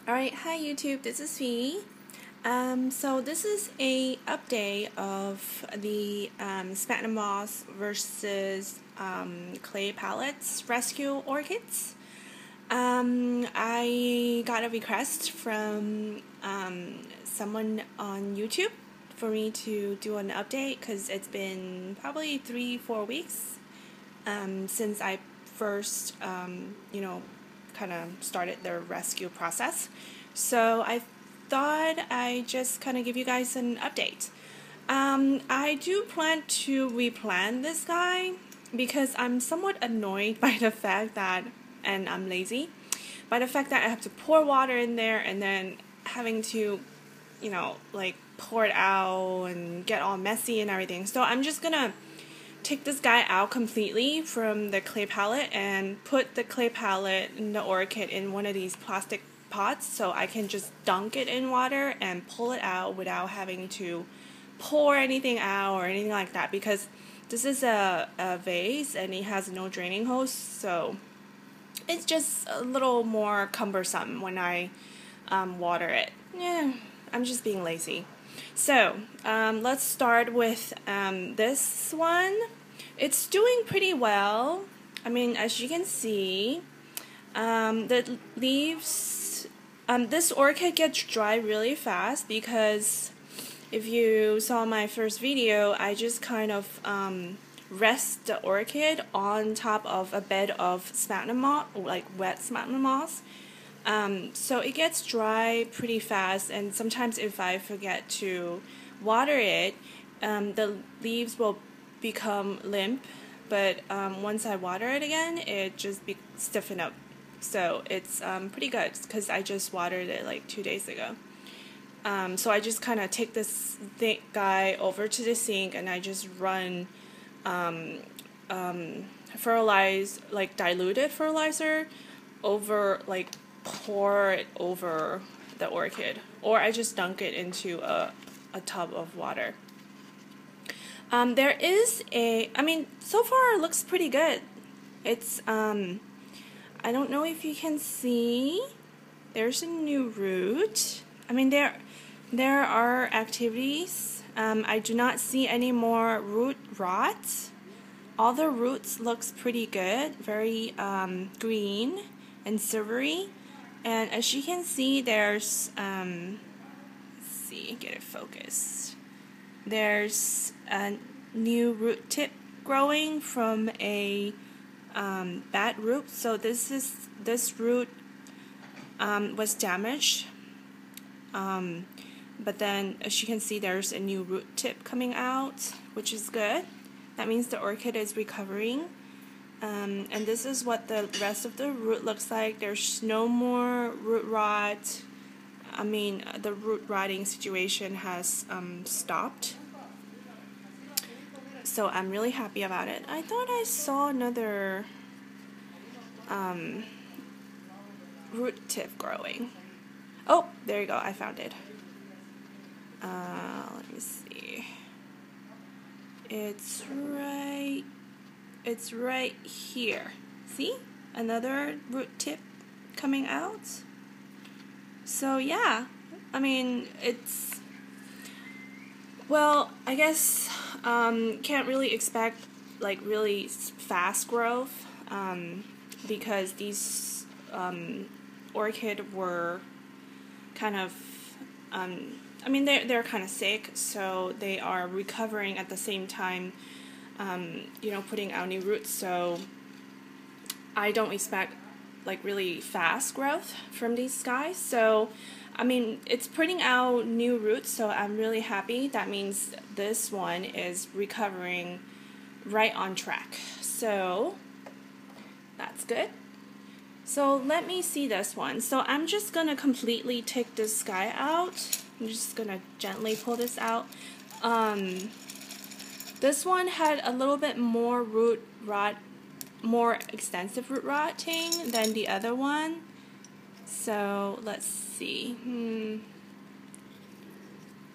Alright, hi YouTube, this is Fee. So this is a update of the sphagnum moss versus clay palettes rescue orchids. I got a request from someone on YouTube for me to do an update because it's been probably 3-4 weeks since I first kind of started the rescue process. So I thought I just kind of give you guys an update. I do plan to replant this guy because I'm somewhat annoyed by the fact that, and I'm lazy, by the fact that I have to pour water in there and then having to, like pour it out and get all messy and everything. So I'm just gonna take this guy out completely from the clay palette and put the clay palette and the orchid in one of these plastic pots so I can just dunk it in water and pull it out without having to pour anything out or anything like that, because this is a vase and it has no draining hose, so it's just a little more cumbersome when I water it. Yeah, I'm just being lazy. So let's start with this one. It's doing pretty well. I mean, as you can see, the leaves, this orchid gets dry really fast because if you saw my first video, I just kind of rest the orchid on top of a bed of sphagnum moss, like wet sphagnum moss. So it gets dry pretty fast, and sometimes if I forget to water it, the leaves will become limp, but once I water it again, it just stiffen up. So it's pretty good because I just watered it like 2 days ago. So I just kind of take this guy over to the sink and I just run diluted fertilizer over, like pour it over the orchid, or I just dunk it into a tub of water. There is so far it looks pretty good. It's I don't know if you can see, there's a new root. I mean, there are activities. I do not see any more root rot. All the roots looks pretty good, very green and silvery. And as you can see, there's let's see, get it focused. There's a new root tip growing from a bad root. So this root was damaged. But then, as you can see, there's a new root tip coming out, which is good. That means the orchid is recovering. And this is what the rest of the root looks like. There's no more root rot. I mean, the root rotting situation has stopped. So I'm really happy about it. I thought I saw another root tip growing. Oh, there you go. I found it. Let me see. It's right here. See? Another root tip coming out. So yeah, I mean, it's, well, I guess can't really expect like really fast growth because these orchid were kind of I mean, they're kind of sick, so they are recovering at the same time, putting out new roots. So I don't expect like really fast growth from these guys. So I mean, it's putting out new roots, so I'm really happy. That means this one is recovering right on track. So that's good. So let me see this one. So I'm just gonna completely take this guy out. I'm just gonna gently pull this out. This one had a little bit more root rot, more extensive root rotting than the other one. So let's see.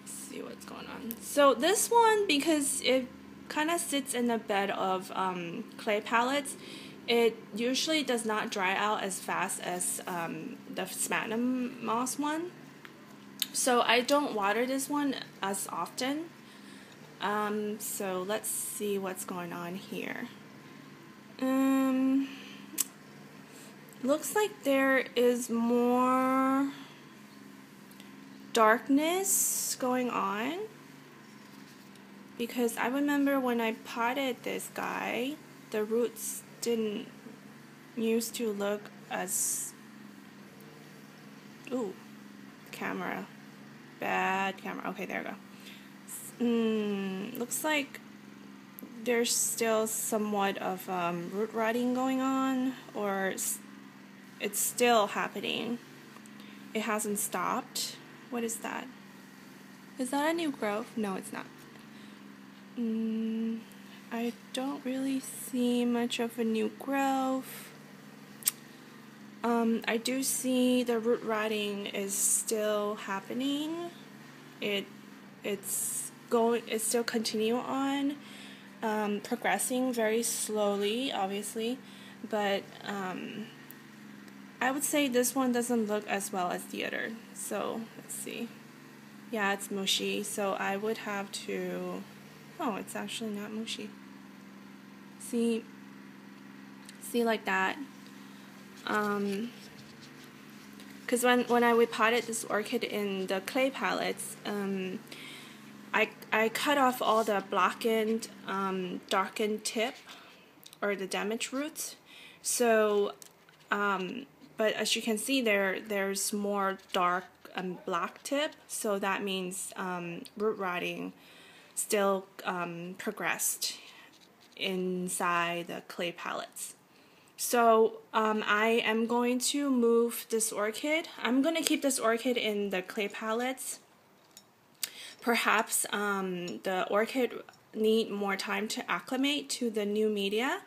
Let's see what's going on. So this one, because it kind of sits in a bed of clay pallets, it usually does not dry out as fast as the sphagnum moss one. So I don't water this one as often. So let's see what's going on here. Looks like there is more darkness going on, because I remember when I potted this guy, the roots didn't used to look as... Ooh, camera. Bad camera. Okay, there we go. Looks like there's still somewhat of root rotting going on, or it's still happening. It hasn't stopped. What is that? Is that a new growth? No, it's not. I don't really see much of a new growth. I do see the root rotting is still happening. It's still continue on, progressing very slowly, obviously, but I would say this one doesn't look as well as the other. So let's see. Yeah, it's mushy, so I would have to... Oh, it's actually not mushy. See like that. Because when I repotted this orchid in the clay pallets, I cut off all the blackened, darkened tip, or the damaged roots. So, but as you can see, there's more dark and black tip. So that means root rotting still progressed inside the clay pallets. So I am going to move this orchid. I'm going to keep this orchid in the clay pallets. Perhaps the orchid need more time to acclimate to the new media.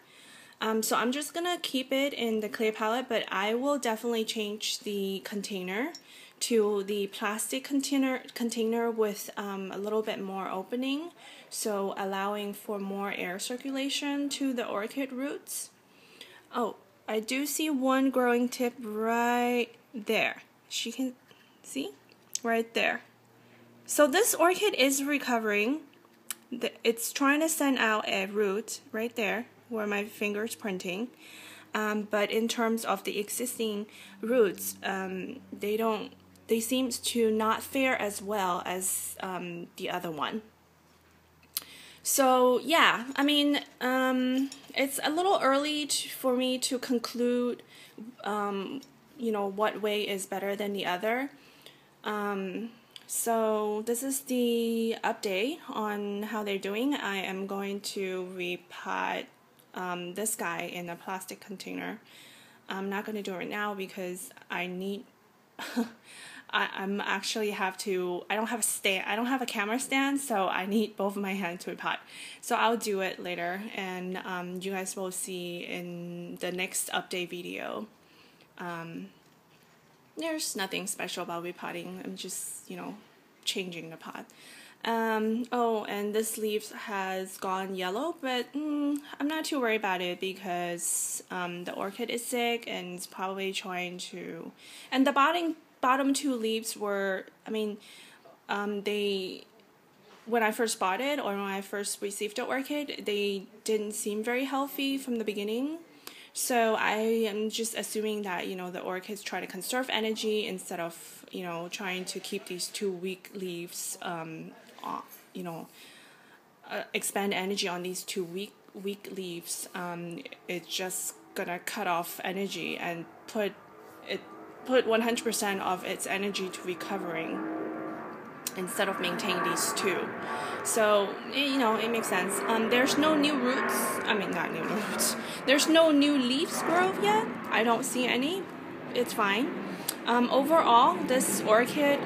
So I'm just going to keep it in the clay pallet, but I will definitely change the container to the plastic container with a little bit more opening, so allowing for more air circulation to the orchid roots. Oh, I do see one growing tip right there. She can see right there. So this orchid is recovering. It's trying to send out a root right there where my finger's pointing. But in terms of the existing roots, they seem to not fare as well as the other one. So yeah, I mean, it's a little early for me to conclude, what way is better than the other. So this is the update on how they're doing. I am going to repot this guy in a plastic container. I'm not going to do it right now because I need... I don't have a camera stand, so I need both of my hands to repot. So I'll do it later, and you guys will see in the next update video. There's nothing special about repotting. I'm just, changing the pot. Oh, and this leaf has gone yellow, but I'm not too worried about it because the orchid is sick and it's probably trying to... And the bottom two leaves were, when I first bought it, or when I first received the orchid, they didn't seem very healthy from the beginning. So I am just assuming that, the orchids try to conserve energy instead of, trying to keep these two weak leaves, expend energy on these two weak leaves. It's just gonna cut off energy and put 100% of its energy to recovering instead of maintaining these two. So, it makes sense. There's no new roots. Not new roots. There's no new leaves growth yet. I don't see any. It's fine. Overall, this orchid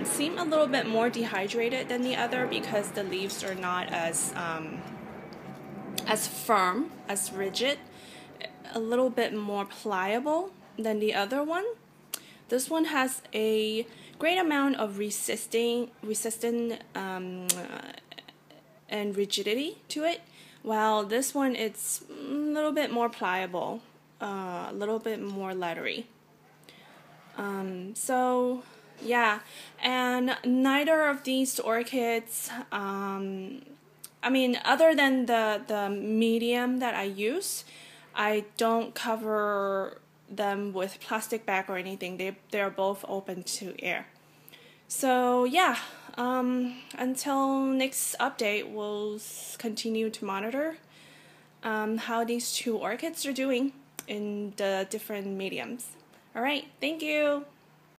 seemed a little bit more dehydrated than the other because the leaves are not as firm, as rigid, a little bit more pliable than the other one. This one has a great amount of resistance and rigidity to it, while this one it's a little bit more pliable, a little bit more leathery. So yeah, and neither of these orchids, I mean, other than the medium that I use, I don't cover them with plastic bag or anything. They're both open to air. So yeah, until next update, we'll continue to monitor how these two orchids are doing in the different mediums. All right, thank you.